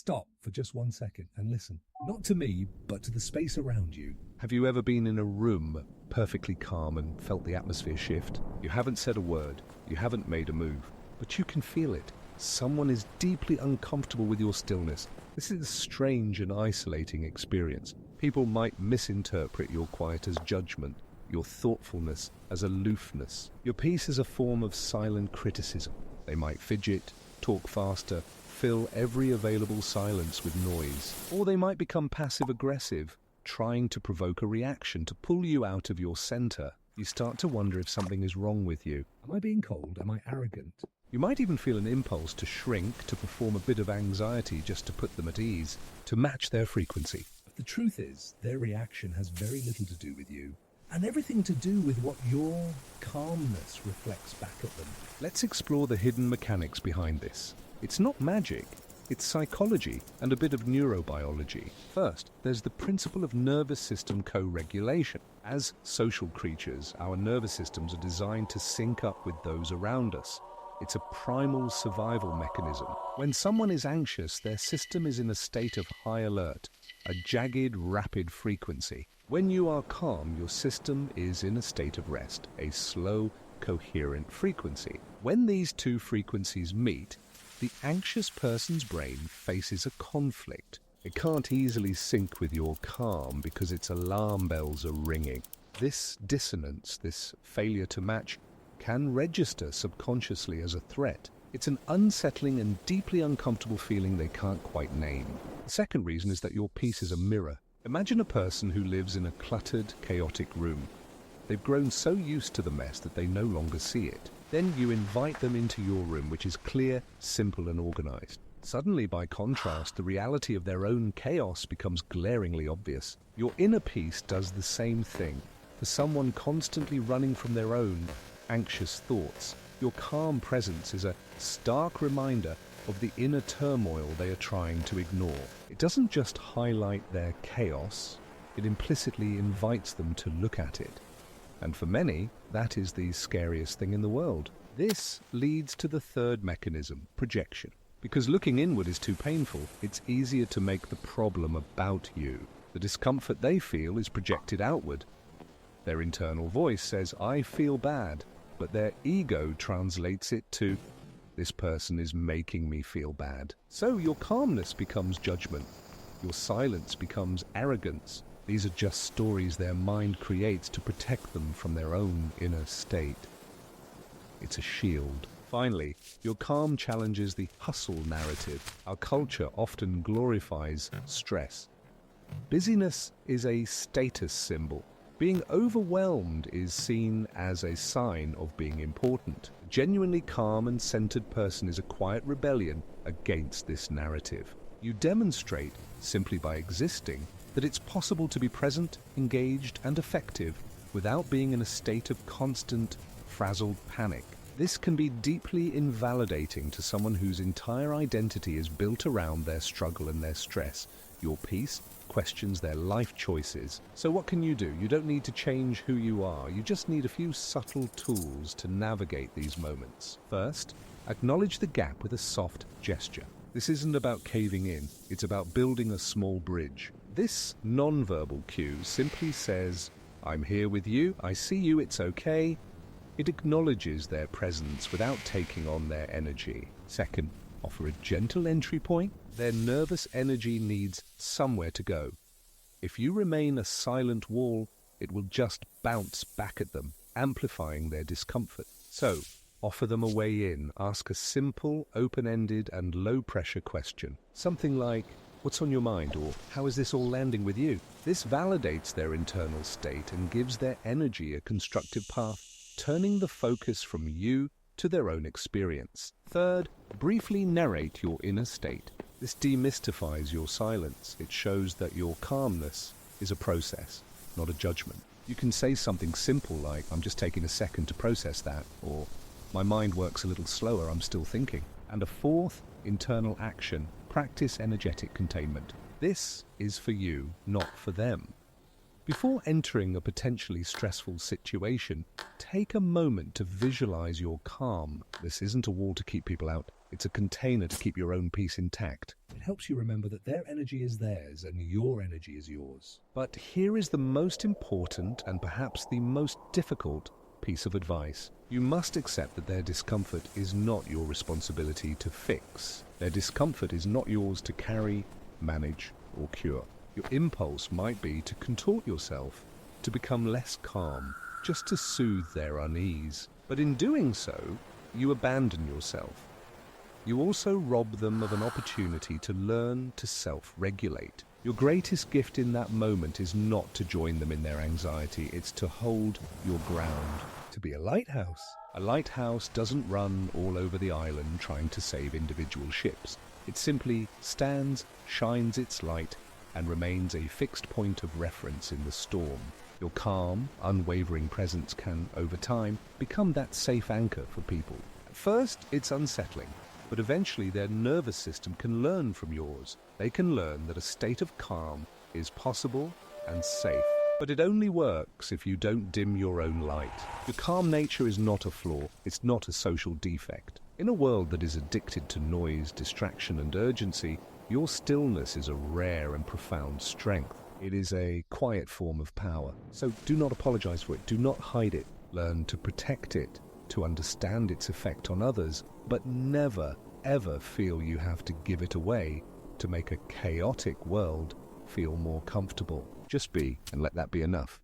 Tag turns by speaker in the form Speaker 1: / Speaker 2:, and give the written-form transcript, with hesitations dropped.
Speaker 1: Stop for just 1 second and listen. Not to me, but to the space around you.
Speaker 2: Have you ever been in a room perfectly calm and felt the atmosphere shift? You haven't said a word, you haven't made a move, but you can feel it. Someone is deeply uncomfortable with your stillness. This is a strange and isolating experience. People might misinterpret your quiet as judgment, your thoughtfulness as aloofness. Your peace is a form of silent criticism. They might fidget, talk faster, fill every available silence with noise. Or they might become passive-aggressive, trying to provoke a reaction to pull you out of your center. You start to wonder if something is wrong with you.
Speaker 1: Am I being cold? Am I arrogant?
Speaker 2: You might even feel an impulse to shrink, to perform a bit of anxiety just to put them at ease, to match their frequency.
Speaker 1: But the truth is, their reaction has very little to do with you, and everything to do with what your calmness reflects back at them.
Speaker 2: Let's explore the hidden mechanics behind this. It's not magic, it's psychology and a bit of neurobiology. First, there's the principle of nervous system co-regulation. As social creatures, our nervous systems are designed to sync up with those around us. It's a primal survival mechanism. When someone is anxious, their system is in a state of high alert, a jagged, rapid frequency. When you are calm, your system is in a state of rest, a slow, coherent frequency. When these two frequencies meet, the anxious person's brain faces a conflict. It can't easily sync with your calm because its alarm bells are ringing. This dissonance, this failure to match, can register subconsciously as a threat. It's an unsettling and deeply uncomfortable feeling they can't quite name. The second reason is that your peace is a mirror. Imagine a person who lives in a cluttered, chaotic room. They've grown so used to the mess that they no longer see it. Then you invite them into your room, which is clear, simple, and organized. Suddenly, by contrast, the reality of their own chaos becomes glaringly obvious. Your inner peace does the same thing. For someone constantly running from their own anxious thoughts, your calm presence is a stark reminder of the inner turmoil they are trying to ignore. It doesn't just highlight their chaos, it implicitly invites them to look at it. And for many, that is the scariest thing in the world. This leads to the third mechanism, projection. Because looking inward is too painful, it's easier to make the problem about you. The discomfort they feel is projected outward. Their internal voice says, "I feel bad," but their ego translates it to, "This person is making me feel bad." So your calmness becomes judgment. Your silence becomes arrogance. These are just stories their mind creates to protect them from their own inner state. It's a shield. Finally, your calm challenges the hustle narrative. Our culture often glorifies stress. Busyness is a status symbol. Being overwhelmed is seen as a sign of being important. A genuinely calm and centered person is a quiet rebellion against this narrative. You demonstrate, simply by existing, that it's possible to be present, engaged, and effective without being in a state of constant, frazzled panic. This can be deeply invalidating to someone whose entire identity is built around their struggle and their stress. Your peace questions their life choices. So what can you do? You don't need to change who you are. You just need a few subtle tools to navigate these moments. First, acknowledge the gap with a soft gesture. This isn't about caving in. It's about building a small bridge. This non-verbal cue simply says, "I'm here with you, I see you, it's okay." It acknowledges their presence without taking on their energy. Second, offer a gentle entry point. Their nervous energy needs somewhere to go. If you remain a silent wall, it will just bounce back at them, amplifying their discomfort. So, offer them a way in. Ask a simple, open-ended, and low-pressure question. Something like, "What's on your mind?" or "How is this all landing with you?" This validates their internal state and gives their energy a constructive path, turning the focus from you to their own experience. Third, briefly narrate your inner state. This demystifies your silence. It shows that your calmness is a process, not a judgment. You can say something simple like, "I'm just taking a second to process that," or "My mind works a little slower, I'm still thinking." And a fourth, internal action. Practice energetic containment. This is for you, not for them. Before entering a potentially stressful situation, take a moment to visualize your calm. This isn't a wall to keep people out. It's a container to keep your own peace intact.
Speaker 1: It helps you remember that their energy is theirs and your energy is yours.
Speaker 2: But here is the most important and perhaps the most difficult piece of advice. You must accept that their discomfort is not your responsibility to fix. Their discomfort is not yours to carry, manage, or cure. Your impulse might be to contort yourself, to become less calm, just to soothe their unease. But in doing so, you abandon yourself. You also rob them of an opportunity to learn to self-regulate. Your greatest gift in that moment is not to join them in their anxiety, it's to hold your ground.
Speaker 1: To be a lighthouse.
Speaker 2: A lighthouse doesn't run all over the island trying to save individual ships. It simply stands, shines its light, and remains a fixed point of reference in the storm. Your calm, unwavering presence can, over time, become that safe anchor for people. At first, it's unsettling, but eventually their nervous system can learn from yours. They can learn that a state of calm is possible and safe. But it only works if you don't dim your own light. Your calm nature is not a flaw, it's not a social defect. In a world that is addicted to noise, distraction, and urgency, your stillness is a rare and profound strength. It is a quiet form of power. So do not apologize for it, do not hide it. Learn to protect it, to understand its effect on others, but never, ever feel you have to give it away to make a chaotic world feel more comfortable. Just be, and let that be enough.